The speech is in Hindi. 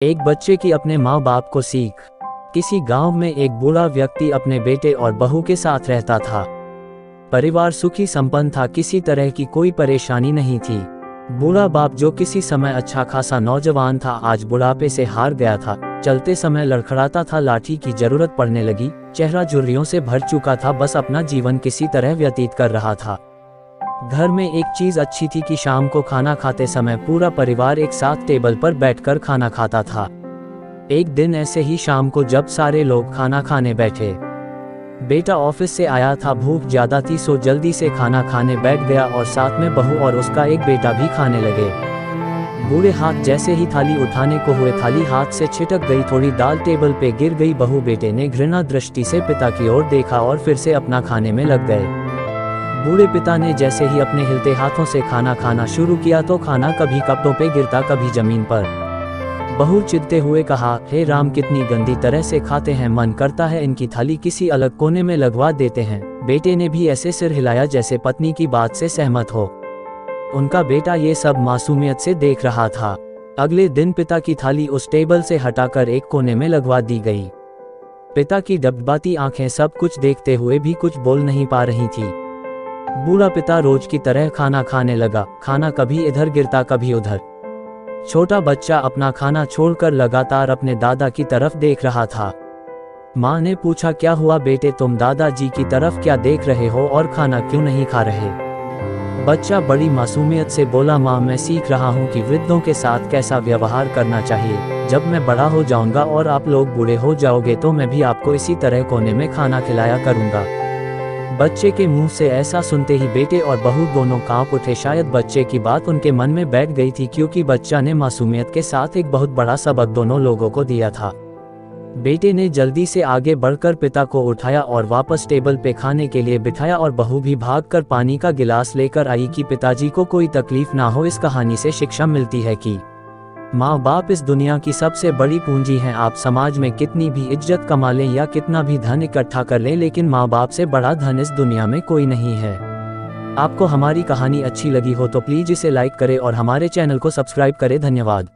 एक बच्चे की अपने माँ बाप को सीख। किसी गांव में एक बूढ़ा व्यक्ति अपने बेटे और बहू के साथ रहता था। परिवार सुखी संपन्न था, किसी तरह की कोई परेशानी नहीं थी। बूढ़ा बाप जो किसी समय अच्छा खासा नौजवान था, आज बुढ़ापे से हार गया था। चलते समय लड़खड़ाता था, लाठी की जरूरत पड़ने लगी। चेहरा झुर्रियों से भर चुका था, बस अपना जीवन किसी तरह व्यतीत कर रहा था। घर में एक चीज अच्छी थी कि शाम को खाना खाते समय पूरा परिवार एक साथ टेबल पर बैठकर खाना खाता था। एक दिन ऐसे ही शाम को जब सारे लोग खाना खाने बैठे, बेटा ऑफिस से आया था, भूख ज्यादा थी सो जल्दी से खाना खाने बैठ गया और साथ में बहू और उसका एक बेटा भी खाने लगे। बूढ़े हाथ जैसे ही थाली उठाने को हुए, थाली हाथ से छिटक गई, थोड़ी दाल टेबल पे गिर गई। बहू बेटे ने घृणा दृष्टि से पिता की ओर देखा और फिर से अपना खाने में लग गए। बूढ़े पिता ने जैसे ही अपने हिलते हाथों से खाना खाना शुरू किया तो खाना कभी कपड़ों पे गिरता, कभी जमीन पर। बहू चिढ़ते हुए कहा, हे राम, कितनी गंदी तरह से खाते हैं, मन करता है इनकी थाली किसी अलग कोने में लगवा देते हैं। बेटे ने भी ऐसे सिर हिलाया जैसे पत्नी की बात से सहमत हो। उनका बेटा ये सब मासूमियत से देख रहा था। अगले दिन पिता की थाली उस टेबल से हटाकर एक कोने में लगवा दी गई। पिता की डबडबाती आंखें सब कुछ देखते हुए भी कुछ बोल नहीं पा रही थी। बूढ़ा पिता रोज की तरह खाना खाने लगा। खाना कभी इधर गिरता, कभी उधर। छोटा बच्चा अपना खाना छोड़कर लगातार अपने दादा की तरफ देख रहा था। माँ ने पूछा, क्या हुआ बेटे, तुम दादाजी की तरफ क्या देख रहे हो और खाना क्यों नहीं खा रहे? बच्चा बड़ी मासूमियत से बोला, माँ, मैं सीख रहा हूँ कि वृद्धों के साथ कैसा व्यवहार करना चाहिए। जब मैं बड़ा हो जाऊंगा और आप लोग बूढ़े हो जाओगे तो मैं भी आपको इसी तरह कोने में खाना खिलाया करूंगा। बच्चे के मुंह से ऐसा सुनते ही बेटे और बहू दोनों कांप उठे। शायद बच्चे की बात उनके मन में बैठ गई थी, क्योंकि बच्चा ने मासूमियत के साथ एक बहुत बड़ा सबक दोनों लोगों को दिया था। बेटे ने जल्दी से आगे बढ़कर पिता को उठाया और वापस टेबल पे खाने के लिए बिठाया और बहू भी भागकर पानी का गिलास लेकर आई कि पिताजी को कोई तकलीफ ना हो। इस कहानी से शिक्षा मिलती है कि माँ बाप इस दुनिया की सबसे बड़ी पूंजी हैं। आप समाज में कितनी भी इज्जत कमा लें या कितना भी धन इकट्ठा कर लें, लेकिन माँ बाप से बड़ा धन इस दुनिया में कोई नहीं है। आपको हमारी कहानी अच्छी लगी हो तो प्लीज इसे लाइक करें और हमारे चैनल को सब्सक्राइब करें। धन्यवाद।